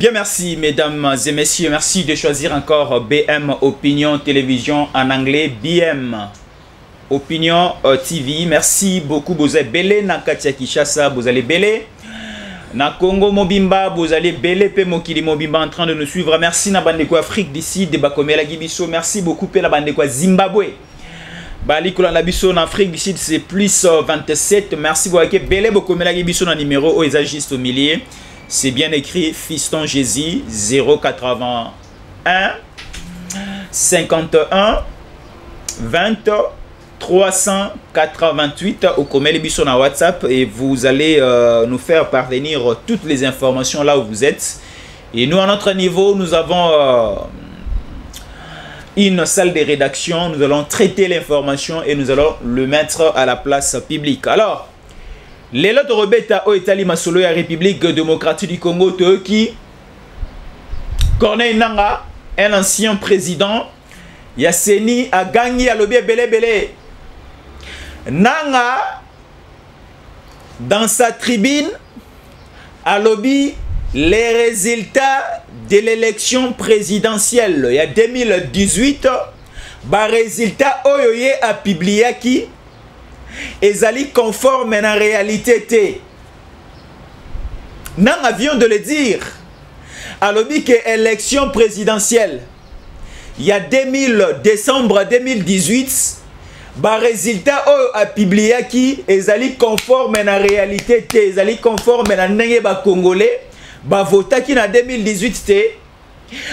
Bien, merci mesdames et messieurs, merci de choisir encore BM Opinion Télévision en anglais, BM Opinion TV. Merci beaucoup, vous allez belé na Katia Kishasa, vous allez belé na Congo Mobimba, vous allez belé pe Mokili Mobimba en train de nous suivre. Merci na Bandeko Afrique d'ici, de Bakomela Gibiso, merci beaucoup pe la Bandeko Zimbabwe. Bali Kola Nabiso en Afrique du Sud, c'est plus 27. Merci beaucoup. Belé Bakomela Gibiso na numéro au juste au milieu. C'est bien écrit Fiston Jésus 081 51 20 388 au Komeli Biso na WhatsApp et vous allez nous faire parvenir toutes les informations là où vous êtes. Et nous à notre niveau, nous avons une salle de rédaction, nous allons traiter l'information et nous allons le mettre à la place publique. Alors, les lots de Robeta au Italie Masolo et la République démocratique du Congo, qui Corneille Nanga, un ancien président, Yasseni a gagné à l'obé belé belé. Nanga, dans sa tribune, a lobby les résultats de l'élection présidentielle. Il y a 2018, bah résultat Oyoye a publié qui ezali conforme en réalité. Nan avion de le dire. Alors que élection présidentielle, il y a décembre 2018, bah résultat a publié qui ezali conforme en réalité, ezali conforme en nenge ba congolais, bah vota qui na 2018 te.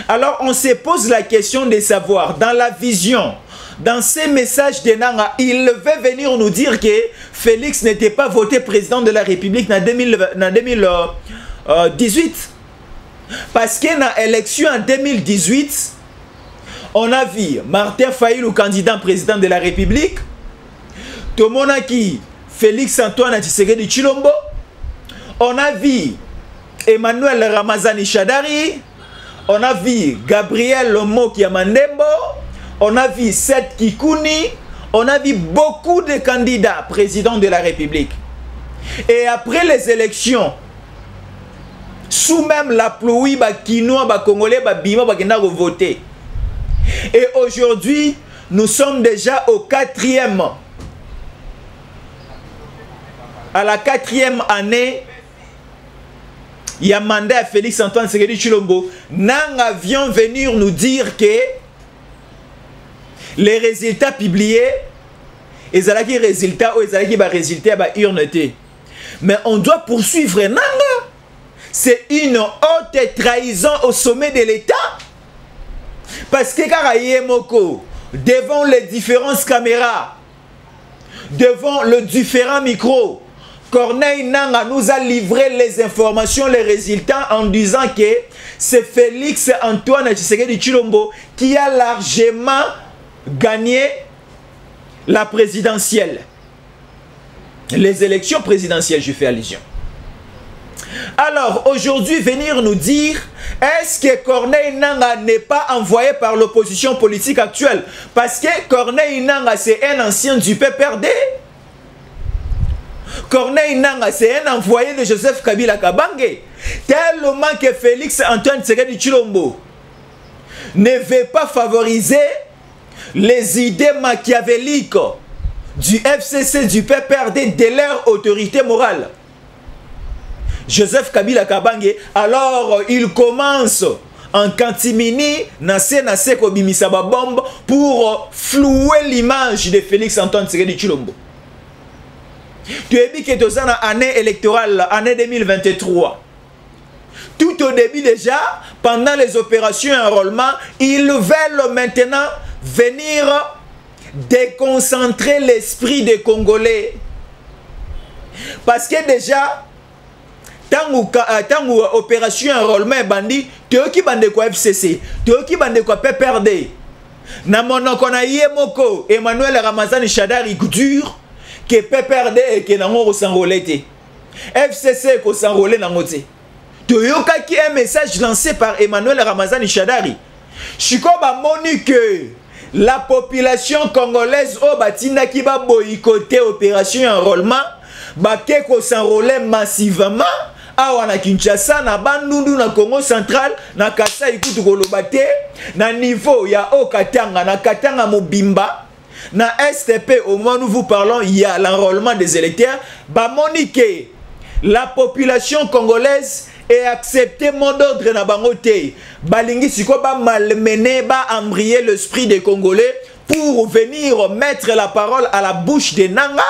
Alors on se pose la question de savoir dans la vision. Dans ces messages de Nanga, il veut venir nous dire que Félix n'était pas voté président de la République en 2018. Parce que dans l'élection en 2018, on a vu Martin Fayulu, candidat président de la République, Tomonaki, Félix Antoine Tshisekedi Tshilombo, on a vu Emmanuel Ramazani Shadari, on a vu Gabriel Lomoki Amandembo, on a vu Seth Kikouni, on a vu beaucoup de candidats présidents de la République. Et après les élections, sous même la pluie, Kinois, Congolais, Bima, Bakenda voter. Et aujourd'hui, nous sommes déjà au à la quatrième année. Il y a mandat à Félix Antoine Tshisekedi Tshilombo. Nanga vient venir nous dire que les résultats publiés, ils ont des résultats ou ils ont des résultats à urne. Mais on doit poursuivre Nanga. C'est une haute trahison au sommet de l'État. Parce que Karaye Moko, devant les différentes caméras, devant les différents micros, Corneille Nanga nous a livré les informations, les résultats en disant que c'est Félix Antoine Tshisekedi Tshilombo qui a largement gagné la présidentielle. Les élections présidentielles, je fais allusion. Alors, aujourd'hui, venir nous dire, est-ce que Corneille Nanga n'est pas envoyé par l'opposition politique actuelle? Parce que Corneille Nanga, c'est un ancien du PPRD. Corneille Nanga, c'est un envoyé de Joseph Kabila Kabange. Tellement que Félix Antoine Tshisekedi Tshilombo ne veut pas favoriser les idées machiavéliques du FCC, du PPRD, de leur autorité morale. Joseph Kabila Kabange, alors il commence en cantimini, nase kobimisa ba bombe pour flouer l'image de Félix Antoine Tshisekedi Tshilombo. Tu as dit que tu es en année électorale, année 2023. Tout au début déjà, pendant les opérations enrôlement, ils veulent maintenant venir déconcentrer l'esprit des Congolais. Parce que déjà, tant opération enrôlement bandi, tu es qui bande quoi FCC, tu es qui bande quoi PPRD. Na monoko na Yemoko, Emmanuel Ramazani Shadari dur que PPRD et que nango s'enrôler. FCC ko s'enrôler nango te. Tu as qui un message lancé par Emmanuel Ramazani Shadari. Chiko ba moni que la population congolaise au batina qui va boycotter opération enrôlement, ba keko s'enrôler massivement awa na Kinshasa na Bandundu na Congo central na Kasai kutu koloba te na niveau ya Okatanga na Katanga Mobimba na STP au moment où nous vous parlons il y a l'enrôlement des électeurs bamonique la population congolaise est acceptée mot d'ordre na bango te balingi siko ba malmener ba embrayer l'esprit des Congolais pour venir mettre la parole à la bouche des Nanga,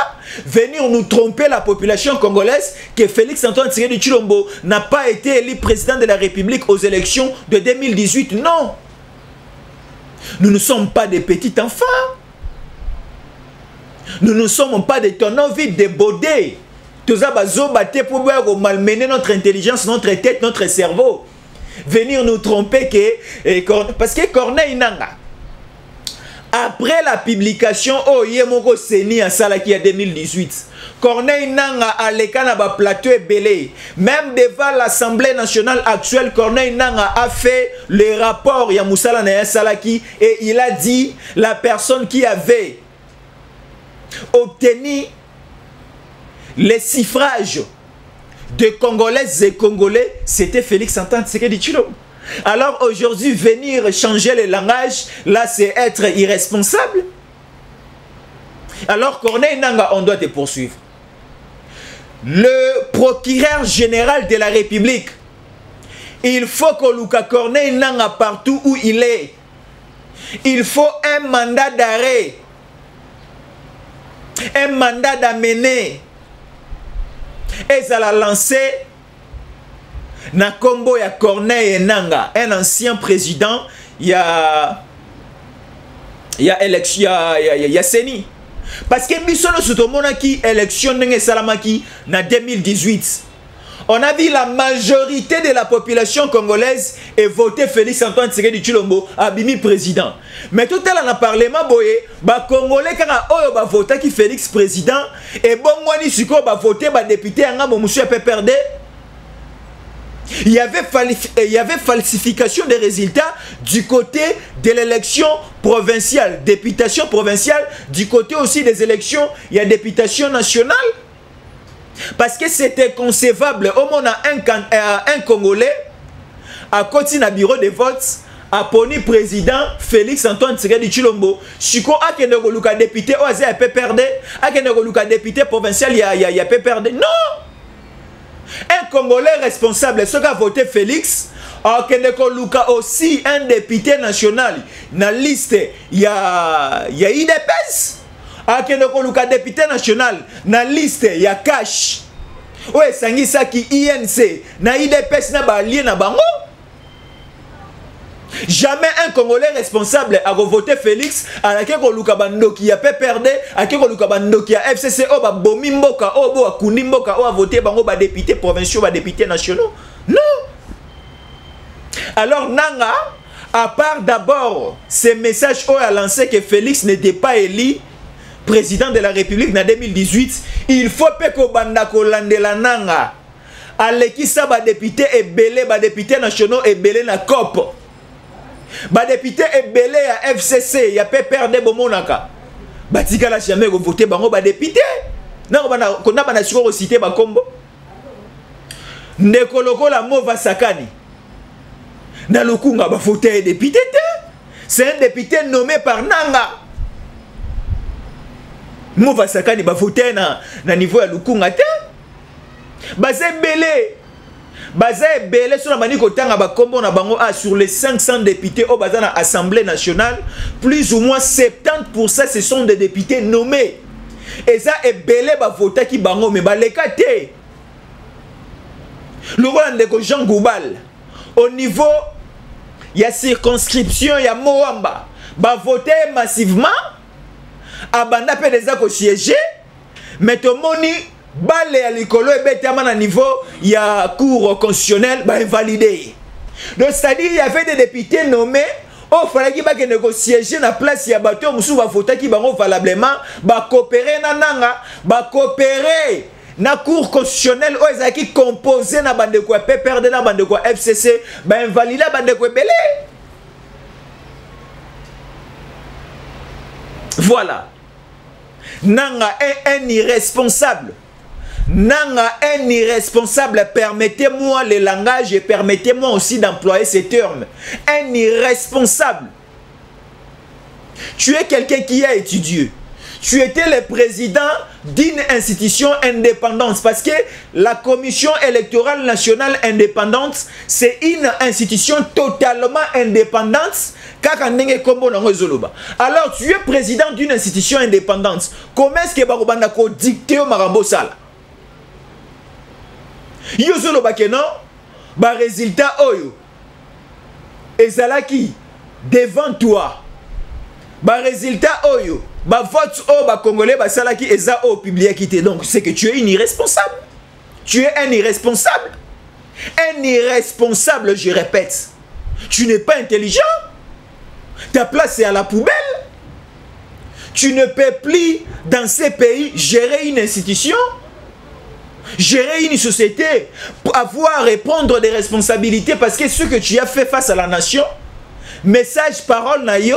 venir nous tromper la population congolaise que Félix Antoine Tshisekedi Tshilombo n'a pas été élu président de la République aux élections de 2018. Non. Nous ne sommes pas des petits enfants. Nous ne sommes pas des tonneaux vides, des baudets. Tout ça, pour malmener notre intelligence, notre tête, notre cerveau. Venir nous tromper parce que Corneille Nanga, après la publication oh Yemoko Seni à Salaki en 2018, Corneille Nanga a l'écana ba plateau et belé. Même devant l'Assemblée nationale actuelle, Corneille Nanga a fait le rapport Yamoussala na Salaki et il a dit la personne qui avait obtenu les suffrages de Congolaises et Congolais, c'était Félix Antoine Tshisekedi Tshilombo. Alors aujourd'hui, venir changer le langage, là c'est être irresponsable. Alors Corneille Nanga, on doit te poursuivre. Le procureur général de la République, il faut que Luka Corneille Nanga partout où il est. Il faut un mandat d'arrêt, un mandat d'amener. Et ça l'a lancé na combo ya Corneille Nanga, un ancien président, il y a élection, il y a Seni. Parce que Bissono Soutomona qui élection n'engé Salamaki na 2018. On a vu la majorité de la population congolaise et voté Félix Antoine Tshisekedi Tshilombo abimi président. Mais tout à l'heure dans le parlement boye, ba Congolais quand oyo ba voté qui Félix président et bon wani siko ba voté ba député anga mo monsieur peut perdre. Il y avait falsification des résultats du côté de l'élection provinciale, députation provinciale, du côté aussi des élections, il y a députation nationale. Parce que c'était concevable, au moins un Congolais, à côté d'un bureau de vote, a poni président Félix Antoine Tshisekedi Tshilombo, siko akende ko luka député oaze a peut perdre, akende ko luka député provincial il y a peut perdre. Non! Un Congolais responsable, ce qu'a voté Félix, a aussi un député national. Dans la liste, il y a IDPS. A député national. Dans la liste, il y a Cash. Oui, Sangisa qui INC. Dans IDPS, na ba lié na bango. Jamais un Congolais responsable a voté Félix à la Kekoluka Bandoki a peut perdre à Kekoluka Bandoki a FCC o ba bomi mboka o bo akundi mboka o a voté bango ba député provinciaux ba députés nationaux. Non. Alors Nanga, à part d'abord ces messages o a lancé que Félix n'était pas élu président de la République en 2018, il faut que bandako landela Nanga alekisa ba député et belé ba députés nationaux et belé na COP. Ba député ebele ya FCC ya pe perdre bomonaka batika la jamais voter bango ba député na kona bana siko citer ba kombo nekoloko la mova sakani na lukunga ba voter député c'est un député nommé par Nanga mova sakani ba voter na niveau ya lukunga te ba sebele Baza belé sur la manière tanga ba kombo na bango sur les 500 députés au bazar à l'Assemblée nationale, plus ou moins 70% ce sont des députés nommés. Et ça est belé ba voter qui bango mais ba lekate. Le roi de Jean Goubal au niveau il y a circonscription, il y a Moamba, ba voter massivement abanda pe des ako siéger mais to moni Balé à l'école et bêtement à niveau il y a cours constitutionnel bah invalidé. Donc c'est-à-dire il y avait des députés nommés oh fallait qu'il y ait négocier na place il y a bateau musu va voter qui bango valablement ba coopérer na nanga ba coopérer na cours constitutionnel oh ils a qui composé na bande quoi peut perdre na bande quoi FCC bah invalidé bande quoi belé. Voilà. Nanga est un irresponsable. Nanga un irresponsable, permettez-moi le langage et permettez-moi aussi d'employer ces termes. Un irresponsable. Tu es quelqu'un qui a étudié. Tu étais le président d'une institution indépendante parce que la Commission électorale nationale indépendante, c'est une institution totalement indépendante. Alors, tu es président d'une institution indépendante. Comment est-ce que tu dicté au Marambosala? Yozolo bakeno, ba résultat oyo. Ezalaki devant toi. Ba résultat oyo. Ba vote o ba congolais ba salaki eza o publié quitté. Donc c'est que tu es un irresponsable. Tu es un irresponsable. Un irresponsable, je répète. Tu n'es pas intelligent. Ta place est à la poubelle. Tu ne peux plus dans ces pays gérer une institution. Gérer une société, avoir répondre des responsabilités parce que ce que tu as fait face à la nation, message, parole, nayo,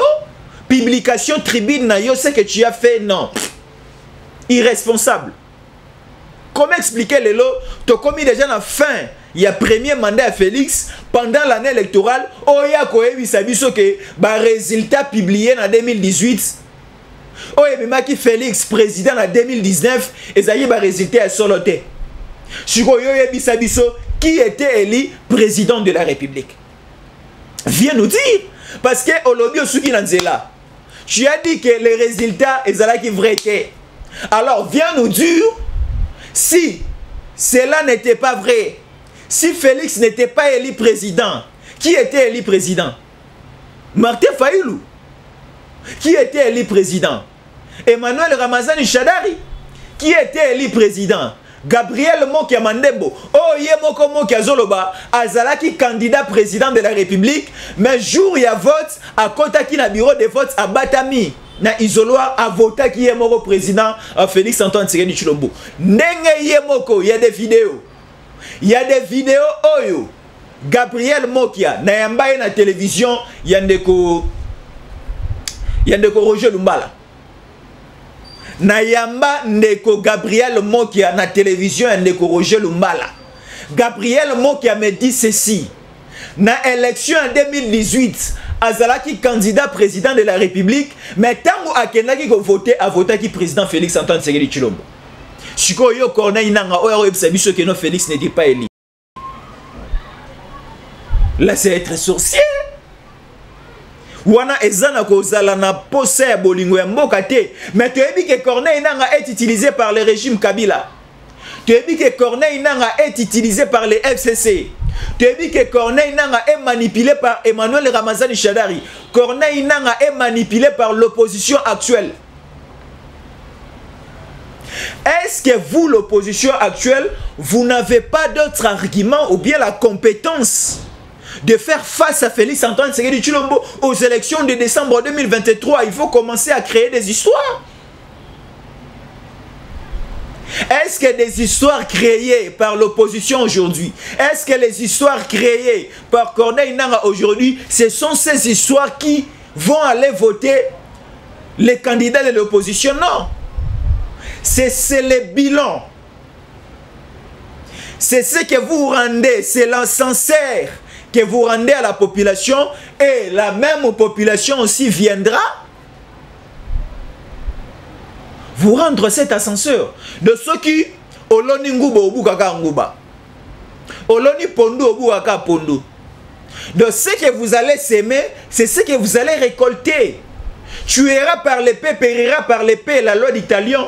publication, tribune, nayo, ce que tu as fait, non. Irresponsable. Comment expliquer les lots? Tu as commis déjà la fin. Il y a premier mandat à Félix pendant l'année électorale. Oh, il y a quoi? Il s'agit que résultat publié en 2018. Oh, il y a Félix président en 2019. Et ça y est, résultat à Soloté. Qui était élu président de la République? Viens nous dire. Parce que aujourd'hui, tu as dit que les résultats sont vrais. Alors, viens nous dire si cela n'était pas vrai. Si Félix n'était pas élu président, qui était élu président? Martin Fayulu. Qui était élu président? Emmanuel Ramazani Shadari. Qui était élu président? Gabriel Mokia Mandembo, oh yemoko Mokia Zoloba, azalaki candidat président de la République, mais jour il y a vote, à kota ki na bureau de vote à Batami, na isoloir à voter qui yemoko président Félix Antoine Tshisekedi Tshilombo. Ndenge yemoko, il y a des vidéos. Il y a des vidéos oyo. Gabriel Mokia, na yambaye na télévision, yandeko Roger Lumbala. Nayamba ndeko Gabriel Mokia na télévision ndeko Roger Lumbala. Gabriel Mokia me dit ceci. Na élection en 2018, azalaki candidat président de la République, mais tango akendaki ko voter a voter qui président Félix Antoine Tshisekedi Tshilombo. Siko yo Corneille nanga oyo ebiso que non Félix n'était pas élu. Là c'est être sorcier. Wana ezana kozala na posa ya bolingo ya mboka te, mais tu as dit que Corneille nanga est utilisé par le régime Kabila. Tu as dit que Corneille nanga est utilisé par les FCC. Tu as dit que Corneille nanga est manipulé par Emmanuel Ramazani Shadari. Corneille nanga est manipulé par l'opposition actuelle. Est-ce que vous, l'opposition actuelle, vous n'avez pas d'autres arguments ou bien la compétence de faire face à Félix Antoine Tshisekedi Tshilombo aux élections de décembre 2023? Il faut commencer à créer des histoires. Est-ce que des histoires créées par l'opposition aujourd'hui, est-ce que les histoires créées par Corneille Nanga aujourd'hui, ce sont ces histoires qui vont aller voter les candidats de l'opposition? Non. C'est le bilan. C'est ce que vous rendez, c'est l'encensaire que vous rendez à la population, et la même population aussi viendra vous rendre cet ascenseur. De ceux qui oloni nguba obukaka nguba, oloni pondu obukaka pondu. De ce que vous allez s'aimer, c'est ce que vous allez récolter. Tueras par l'épée, périra par l'épée, la loi d'Italien.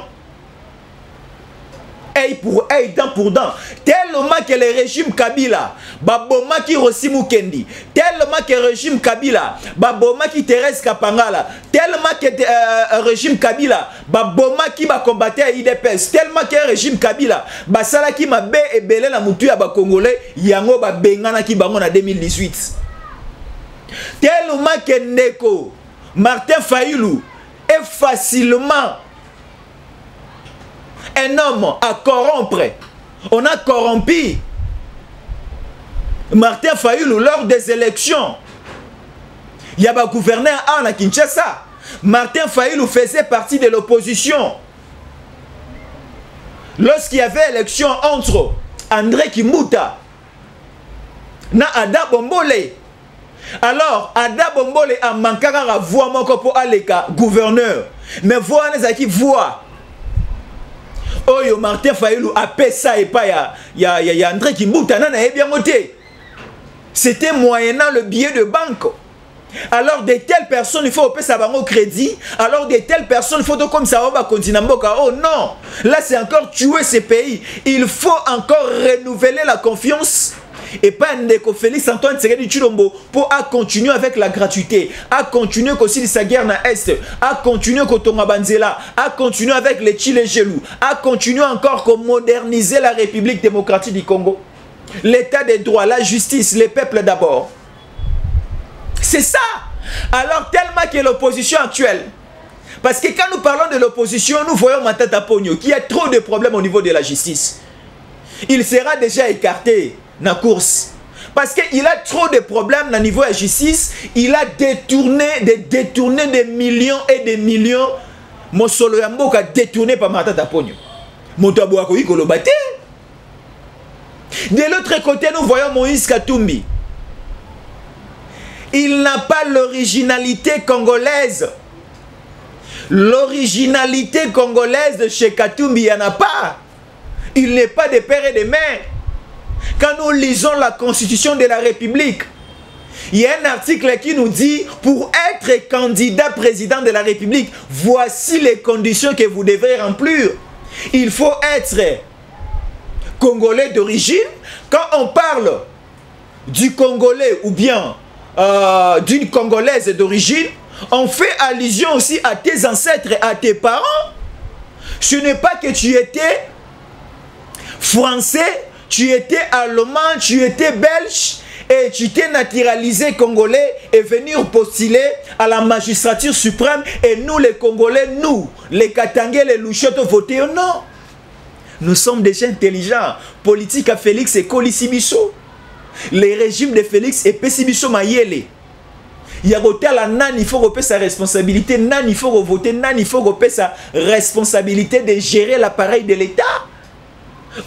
Œil pour œil, dent pour dent. Tellement que le régime Kabila, baboma qui Rosimu Kendi, tellement que le régime Kabila, baboma qui Thérèse Kapangala, tellement que le régime Kabila, baboma qui va combattre à IDPS, tellement que le régime Kabila, basala qui m'a bé et belé la mouture à Congolais, yango ba bengana qui bangon en 2018. Tellement que Neko, Martin Fayulu, est facilement un homme à corrompre. On a corrompu Martin Fayulu lors des élections. Il y a un gouverneur à Kinshasa. Martin Fayulu faisait partie de l'opposition. lorsqu'il y avait élection entre André Kimbuta na Ada Bombole, alors Ada Bombole a manqué à voix moko pour Aleka gouverneur, mais voix nezaki voix Oyo Martin Fayulu a fait ça et pas ya André Kimbuta na bien moté. C'était moyennant le billet de banque. Alors de telles personnes il faut payer ça au crédit. Alors de telles personnes il faut comme ça on va continuer. Oh non, là c'est encore tuer ces pays. Il faut encore renouveler la confiance. Et pas Ndeko Félix Antoine Tshisekedi Tshilombo pour à continuer avec la gratuité, à continuer aussi sa guerre na Est, à continuer Kotonga Banzela, à continuer avec les Chile Gelou, à continuer encore à moderniser la République démocratique du Congo. L'état des droits, la justice, les peuples d'abord. C'est ça. Alors tellement que l'opposition actuelle, parce que quand nous parlons de l'opposition, nous voyons Matata Pogno qui a trop de problèmes au niveau de la justice. Il sera déjà écarté dans la course. Parce qu'il a trop de problèmes au niveau de la justice. Il a détourné des millions et des millions. Mosolo Yamboka détourné par Matata Pogno. Motabouako Ikolobate. De l'autre côté, nous voyons Moïse Katumbi. Il n'a pas l'originalité congolaise. L'originalité congolaise de chez Katumbi, il n'y en a pas. Il n'est pas de père et de mère. Quand nous lisons la Constitution de la République, il y a un article qui nous dit, pour être candidat président de la République, voici les conditions que vous devrez remplir. Il faut être congolais d'origine. Quand on parle du congolais ou bien d'une congolaise d'origine, on fait allusion aussi à tes ancêtres et à tes parents. Ce n'est pas que tu étais français, tu étais allemand, tu étais belge et tu t'es naturalisé congolais et venir postuler à la magistrature suprême et nous les Congolais, nous, les Katangais, les Louchoto voter. Non. Nous sommes déjà intelligents. Politique à Félix et Kolisibiso. Les régimes de Félix et Pessibiso Mayele. Il y a la nan, il faut repayer sa responsabilité, nan, il faut voter, nan, il faut repayer sa responsabilité de gérer l'appareil de l'État.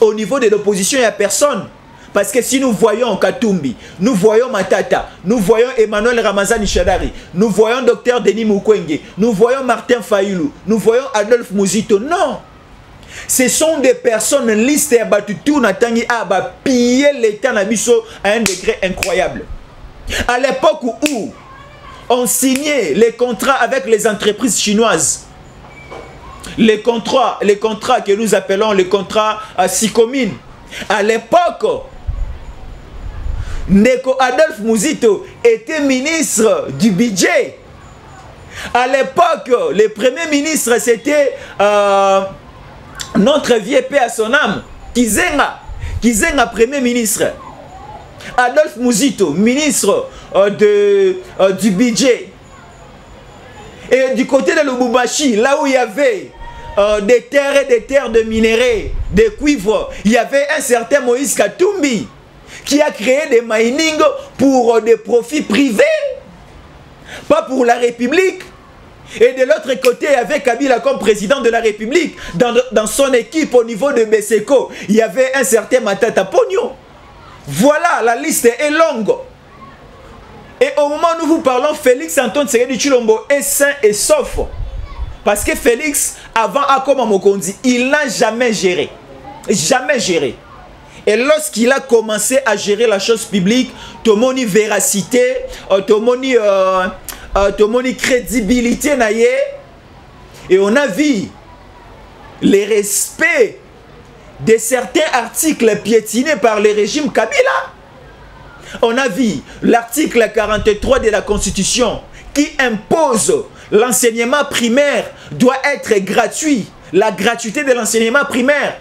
Au niveau de l'opposition, il n'y a personne. Parce que si nous voyons Katumbi, nous voyons Matata, nous voyons Emmanuel Ramazani Chadari, nous voyons Dr Denis Mukwege, nous voyons Martin Fayulu, nous voyons Adolphe Muzito, non. Ce sont des personnes listes et Batutu Natangi Aba piller l'État Nabiso à un degré incroyable. À l'époque où on signait les contrats avec les entreprises chinoises, les contrats que nous appelons les contrats à Sicomine. À l'époque, Ndeko Adolphe Muzito était ministre du budget. À l'époque, le premier ministre c'était notre vieux père à son âme, Kizenga premier ministre. Adolphe Muzito, ministre du budget. Et du côté de Lubumbashi, là où il y avait des terres et des terres de minéraux, des cuivres, il y avait un certain Moïse Katumbi qui a créé des mining pour des profits privés, pas pour la République. Et de l'autre côté, il y avait Kabila comme président de la République. Dans son équipe au niveau de Beseko, il y avait un certain Matata Pogno. Voilà, la liste est longue. Et au moment où nous vous parlons, Félix Antoine Tshisekedi Tshilombo est sain et sauf. Parce que Félix, avant Akoma Mokondi, il n'a jamais géré. Jamais géré. Et lorsqu'il a commencé à gérer la chose publique, Tomoni véracité, Tomoni crédibilité, et on a vu les respects de certains articles piétinés par le régime Kabila. On a vu l'article 43 de la Constitution qui impose l'enseignement primaire doit être gratuit. La gratuité de l'enseignement primaire,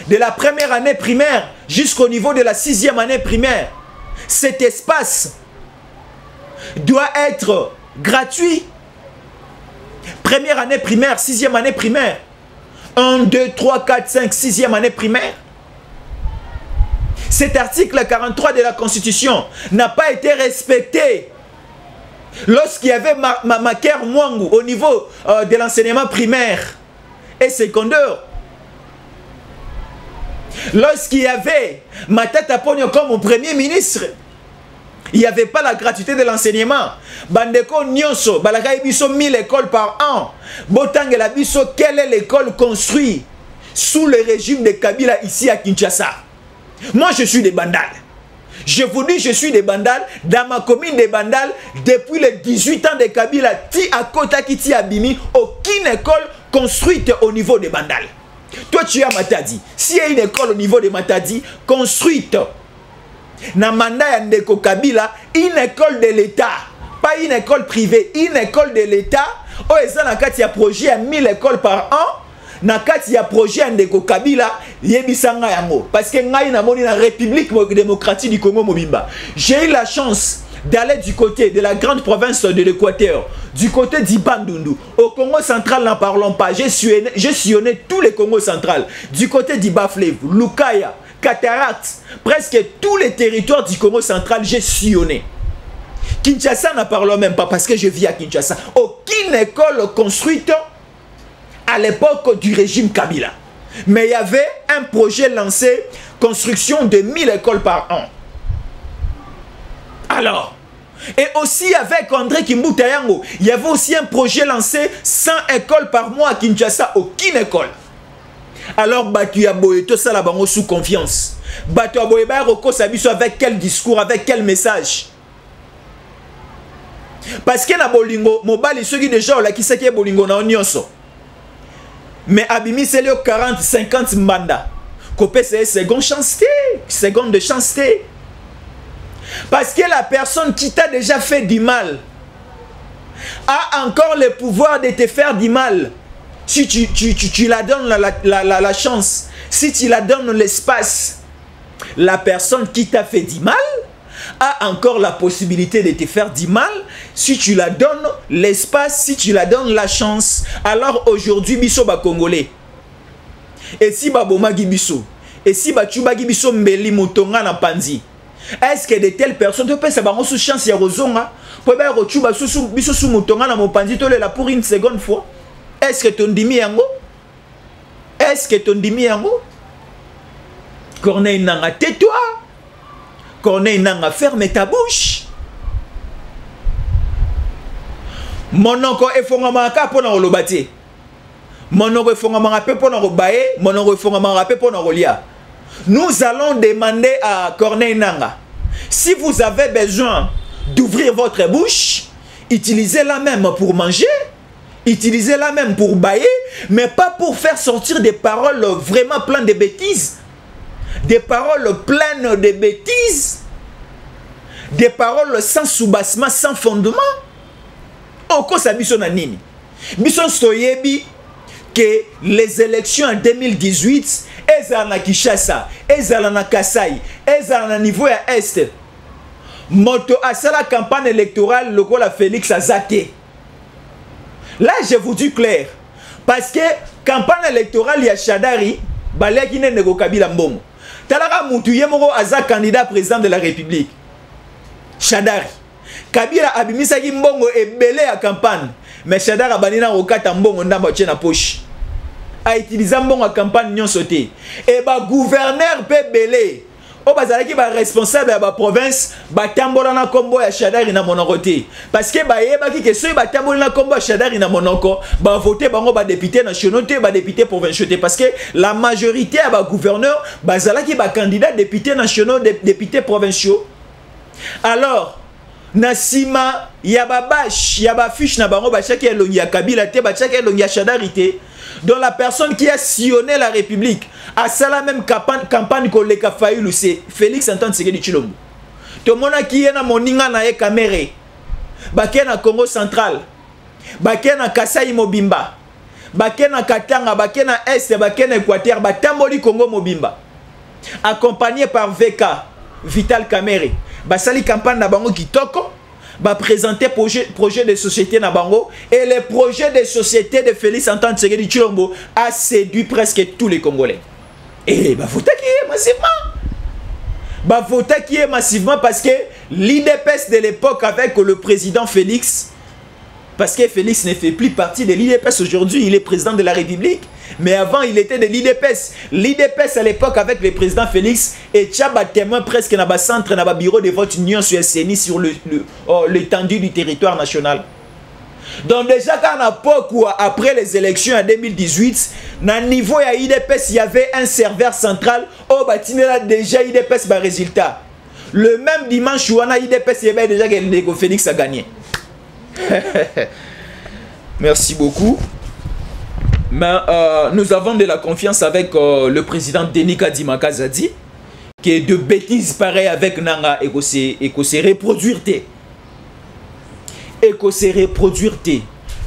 de la première année primaire jusqu'au niveau de la 6e année primaire. Cet espace doit être gratuit. Première année primaire, 6e année primaire. 1, 2, 3, 4, 5, 6e année primaire. Cet article 43 de la Constitution n'a pas été respecté lorsqu'il y avait Maker Mwangu au niveau de l'enseignement primaire et secondaire. Lorsqu'il y avait Matata Ponyo comme mon premier ministre, il n'y avait pas la gratuité de l'enseignement. Bandeko Nyonso, Balaka Biso 1000 écoles par an. Botangela Biso, quelle est l'école construite sous le régime de Kabila ici à Kinshasa? Moi, je suis des Bandales. Je vous dis, je suis des Bandales. Dans ma commune des Bandales, depuis les 18 ans de Kabila, ti à Kota Kiti Abimi, aucune école construite au niveau des Bandales. Toi, tu es à Matadi. S'il y a une école au niveau de Matadi, construite, na mandat Ndeko Kabila, une école de l'État, pas une école privée, une école de l'État, oh, et ça, il y a projet à 1000 écoles par an. Il y a projet à Ndeko Kabila, yebisanga yango. Parce que ngai na moni na République démocratique du Congo Mobimba. J'ai eu la chance d'aller du côté de la grande province de l'Équateur, du côté d'Ibandundu. Au Congo central, n'en parlons pas. J'ai sillonné tous les Congos central. Du côté d'Ibaflev, Lukaya, Cataract, presque tous les territoires du Congo central, j'ai sillonné. Kinshasa, n'en parlons même pas parce que je vis à Kinshasa. Aucune école construite à l'époque du régime Kabila. Mais il y avait un projet lancé, construction de 1000 écoles par an. Alors, et aussi avec André Kimbuta Yango, il y avait aussi un projet lancé 100 écoles par mois à Kinshasa, aucune école. Alors, Batu Yaboye, tout ça là-bas, sous confiance. Batu Yaboye, avec quel discours, avec quel message? Parce que na bolingo, mobile, ceux qui déjà ont la qui sait que bolingo na onyonso. Mais Abimi, c'est le 40-50 mandats. Copé, c'est seconde chance, seconde de chance. Parce que la personne qui t'a déjà fait du mal a encore le pouvoir de te faire du mal. Si tu la donnes la chance, si tu la donnes l'espace, la personne qui t'a fait du mal a encore la possibilité de te faire du mal si tu la donnes l'espace, si tu la donnes la chance. Alors aujourd'hui, biso ba Congolais. Et si ba bomagi biso, et si ba chubagi biso mbeli motonga na panzi. Est-ce que de telles personnes te pensent ba sous chance ya rozonga pour ba rochuba sous biso sous motonga na mopanzi to là pour une seconde fois? Est-ce que ton dimi yango? Est-ce que ton dimi yango? Corneille Nanga, tais-toi. Corneille Nanga, ferme ta bouche. Monoko efongama pour na olobati. Monoko efongama pour na obaye, monoko efongama pour na olia. Nous allons demander à Corneille Nanga, si vous avez besoin d'ouvrir votre bouche, utilisez-la même pour manger, utilisez-la même pour bailler, mais pas pour faire sortir des paroles vraiment pleines de bêtises. Des paroles pleines de bêtises, des paroles sans soubassement, sans fondement. Oko sa biso na nini? Biso soyebi que les élections en 2018, ezala na Kinshasa, ezala na Kasai, ezala na niveau ya Est. Moto asala campagne électorale lokola Félix Azate. Là je vous dis clair, parce que campagne électorale ya Shadari, balaki ne Ndeko Kabila mbongo. Talaka mutu yemoko aza candidat président de la République. Shadari. Kabila abimisaki mbongo ebele ya campagne. Mais Shadari abanina okata mbongo ndamba tche na poche. A utiliser mbongo à campagne nyonso te. Et ba gouverneur pe belé. O bazalaki ba responsable ya ba province ba tambola na kombo ya Shadari na monoko te. Parce que ba yebaki ke soki ba tambola na kombo ya Shadari na monoko, ba voter bango ba député nationaux te, ba député provinciaux te, parce que la majorité ya ba gouverneur bazalaki ba candidat député nationaux, député provinciaux. Alors nasima ya ba bash, ya ba fiche na bango ba chaki elongi ya Kabila te, ba chaki elongi ya Shadari te. Donc la personne qui a sillonné la République a ça la même campagne que les Kafaïlou, c'est Félix Antoine Tshisekedi Tshilombo. Tout le monde qui est na moninga na Kamere, baké na Congo central, baké na Kasai Mobimba, baké na Katanga, baké na Est, baké na Équateur, batamboli Congo Mobimba, accompagné par VK Vital Kamere, basali campagne na bango kitoko. Va présenter projet de société na bango, et le projet de société de Félix Antoine Tshisekedi Tshilombo a séduit presque tous les Congolais. Et va voter qui est massivement. Va voter qui est massivement parce que l'IDPS de l'époque avec le président Félix Parce que Félix ne fait plus partie de l'IDPS aujourd'hui, il est président de la République. Mais avant, il était de l'IDPS. L'IDPS à l'époque, avec le président Félix, et Tchaba témoin presque dans le centre, dans le bureau de vote Union sur SNI sur l'étendue du territoire national. Donc déjà, quand on a beaucoup, après les élections en 2018, dans le niveau de l'IDPS, il y avait un serveur central. Oh, bah, il y a déjà l'IDPS, bah, résultat. Le même dimanche où on a l'IDPS, il y avait déjà que Félix a gagné. Merci beaucoup. Mais nous avons de la confiance avec le président Denis Kadima Kazadi, qui est de bêtises pareilles avec Nanga et qu'on se reproduire. Et qu'on se reproduire.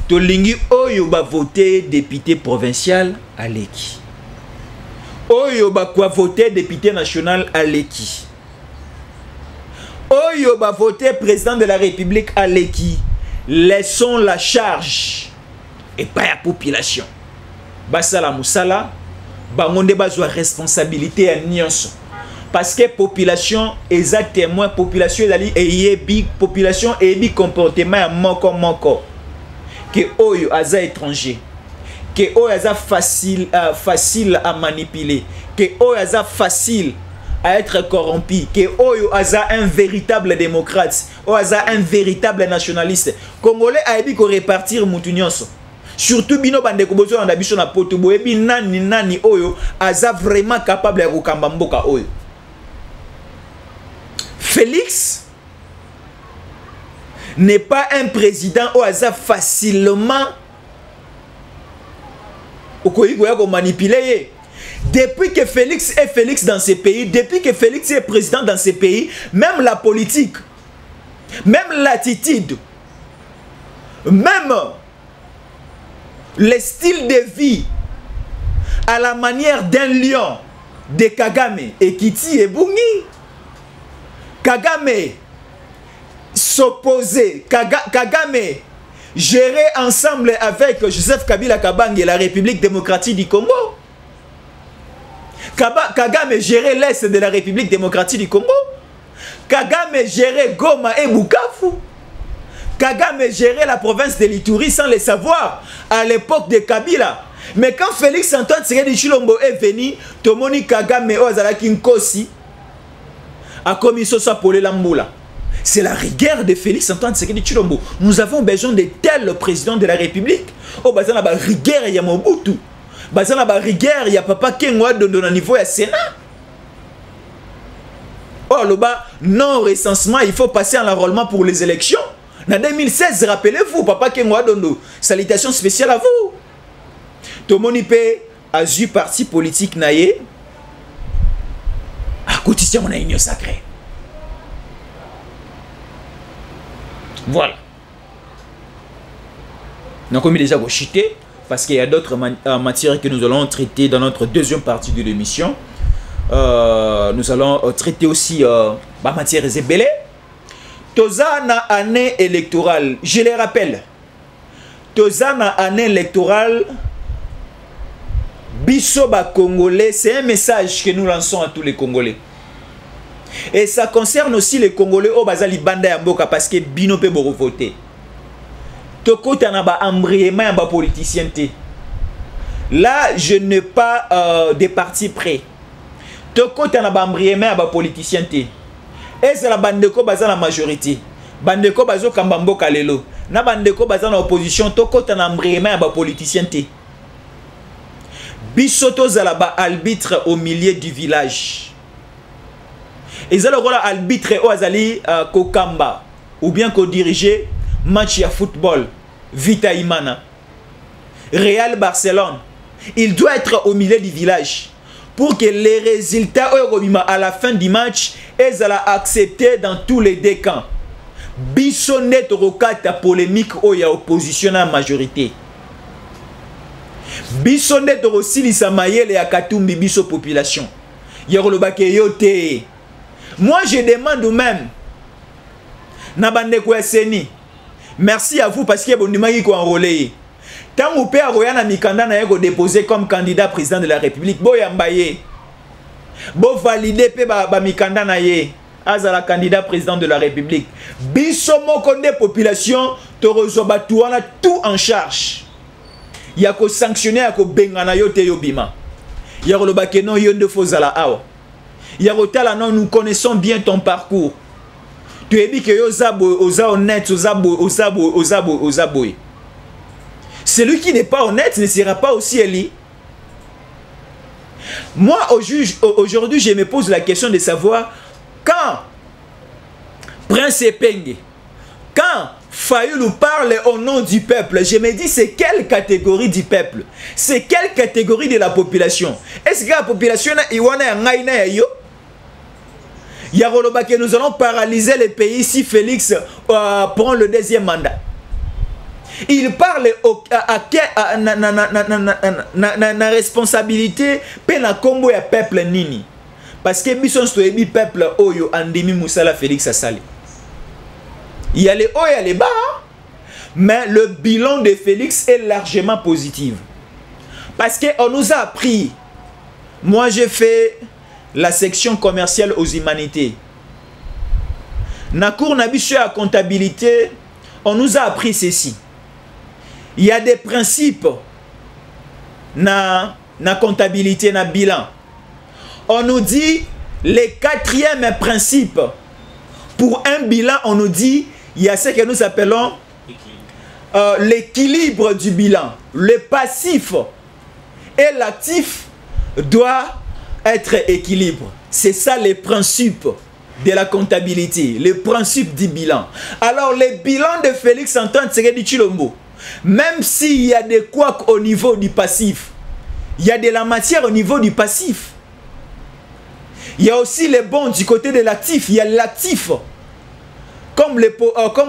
Tolingi Oyo va voter député provincial à Leki. Oyo va voter député national à Leki. Oyo va voter président de la République à Leki. Laissons la charge et pas la population. Basala Moussala, bangonde bazwa responsabilité à Nyonso. Parce que population est à témoin, population est big, population est big comportement à moko. Que oyo aza étranger. Que oyo aza facile à manipuler. Que oyo aza facile à être corrompu, que Oyo Aza un véritable démocrate, Oyo Aza un véritable nationaliste. Congolais a dit qu'on répartir Moutounios. Surtout bino bande kobozo na biso na poto boyebi nani Oyo Aza vraiment capable de kokamba mboka Oyo. Félix n'est pas un président Oyo Aza facilement ko manipuler. Depuis que Félix est Félix dans ces pays, depuis que Félix est président dans ces pays, même la politique, même l'attitude, même le style de vie, à la manière d'un lion de Kagame et Kiti et Bungi. Kagame s'opposait, Kagame gérait ensemble avec Joseph Kabila Kabange et la République démocratique du Congo. Kagame gérait l'Est de la République démocratique du Congo. Kagame gérait Goma et Bukavu. Kagame gérait la province de l'Ituri sans le savoir à l'époque de Kabila. Mais quand Félix Antoine Tshisekedi Tshilombo est venu, Tomoni Kagame Ozalaki Nkosi a commis ça pour les Lamboula. C'est la rigueur de Félix Antoine Tshisekedi Tshilombo. Nous avons besoin de tel président de la République. Oh, bah, ça n'a pas rigueur, il y a Mobutu. Bazan la rigueur, il y a papa Kengwa dans le niveau du Sénat. Oh, le bas, non recensement, il faut passer en enrôlement pour les élections. En 2016, rappelez-vous, papa Kengwa Dondo, salutations spéciales à vous. Tout le monde peut avoir parti politique naïe. À côté de on a une sacrée. Voilà. Donc, comme il déjà chité. Parce qu'il y a d'autres matières que nous allons traiter dans notre deuxième partie de l'émission. Nous allons traiter aussi la matière zébélé. Toza na année électorale, je les rappelle. Toza na année électorale, biso ba Congolais, c'est un message que nous lançons à tous les Congolais. Et ça concerne aussi les Congolais au bazali banda ya mboka parce que bino pe boro voter. Toko tanaba embriément ya ba politicien te. Là, je n'ai pas de parti près. Toko tanaba embriément ya ba politicien te. Et c'est la bandeko baza la majorité. Bandeko bazo kamba mboka lelo. Na bandeko baza na opposition toko tanaba embriément ya ba politicien te. Bisoto zala ba arbitre au milieu du village. Et zala rola arbitre o azali kokamba ou bien ko diriger match ya football, Vita Imana, Real Barcelone. Il doit être au milieu du village pour que les résultats à la fin du match soient acceptés dans tous les deux camps. Bisonnet rokata polémique où il y a opposition à la majorité. Bisonnet aussi l'Isamaïel et à Katumbi biso population. Moi je demande même Nabande Kweseni. Merci à vous parce que vous avez enrôlé. Tant que vous avez Mikanda déposé comme candidat président de la République, vous avez validé Mikanda Azala candidat président de la République. Bisomo konde population Torozwa a tout en charge. Il y a que sanctionner, il y a que bengana yote yobima. Il y a le bakeno yonde fozala awa. Il y a que non, nous connaissons bien ton parcours. Tu es dit que yozabo, oza honnête, ozabo. Celui qui n'est pas honnête ne sera pas aussi élu. Moi, aujourd'hui, je me pose la question de savoir quand Prince Epenge, quand Fayulu parle au nom du peuple, je me dis c'est quelle catégorie du peuple? C'est quelle catégorie de la population? Est-ce que la population a que nous allons paralyser les pays si Félix prend le deuxième mandat? Il parle na responsabilité pe na kombo ya peuple nini, parce que bison stoyebi peuple oyo andimi musala Félix Asali. Il y a les hauts et les bas, mais le bilan de Félix est largement positif, parce que on nous a appris. Moi j'ai fait la section commerciale aux humanités. Na cours na biso à comptabilité, on nous a appris ceci. Il y a des principes na comptabilité, na bilan. On nous dit les quatrième principe. Pour un bilan, on nous dit il y a ce que nous appelons l'équilibre du bilan. Le passif et l'actif doivent être équilibrés. C'est ça les principes de la comptabilité, les principes du bilan. Alors, le bilan de Félix Antoine Tshisekedi Tshilombo, même s'il y a des couacs au niveau du passif, il y a de la matière au niveau du passif. Il y a aussi les bons du côté de l'actif. Il y a l'actif comme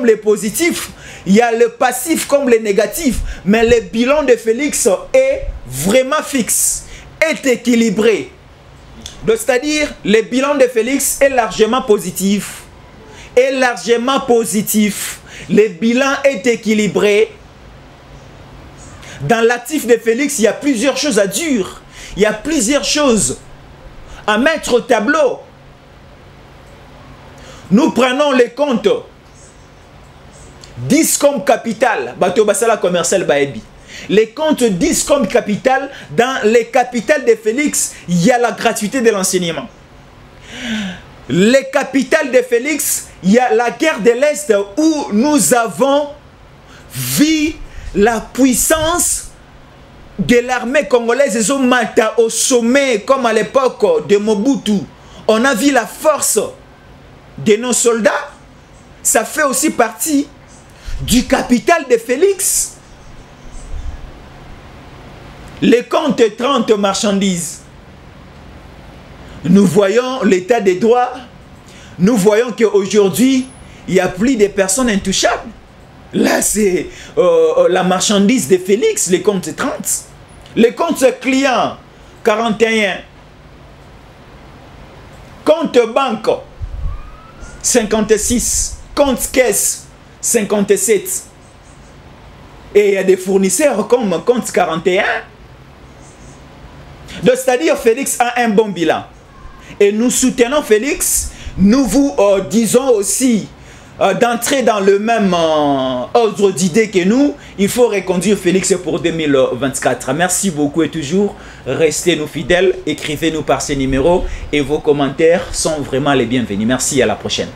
les positifs. Il y a le passif comme les négatifs. Mais le bilan de Félix est vraiment fixe, est équilibré. C'est-à-dire, le bilan de Félix est largement positif. Est largement positif. Le bilan est équilibré. Dans l'actif de Félix, il y a plusieurs choses à dire. Il y a plusieurs choses à mettre au tableau. Nous prenons les comptes 10 comme capital. Bato basala commercial baebi. Les comptes 10 comme capital. Dans les capitales de Félix, il y a la gratuité de l'enseignement. Les capitales de Félix, il y a la guerre de l'Est où nous avons vu la puissance de l'armée congolaise au sommet, comme à l'époque de Mobutu. On a vu la force de nos soldats. Ça fait aussi partie du capital de Félix. Les comptes 30 marchandises. Nous voyons l'état des droits. Nous voyons qu'aujourd'hui, il n'y a plus de personnes intouchables. Là, c'est la marchandise de Félix, les comptes 30. Les comptes clients, 41. Compte banque, 56. Compte caisse, 57. Et il y a des fournisseurs comme compte 41. Donc, c'est-à-dire Félix a un bon bilan. Et nous soutenons Félix. Nous vous disons aussi d'entrer dans le même ordre d'idées que nous. Il faut reconduire Félix pour 2024. Merci beaucoup et toujours restez nous fidèles. Écrivez-nous par ces numéros et vos commentaires sont vraiment les bienvenus. Merci, à la prochaine.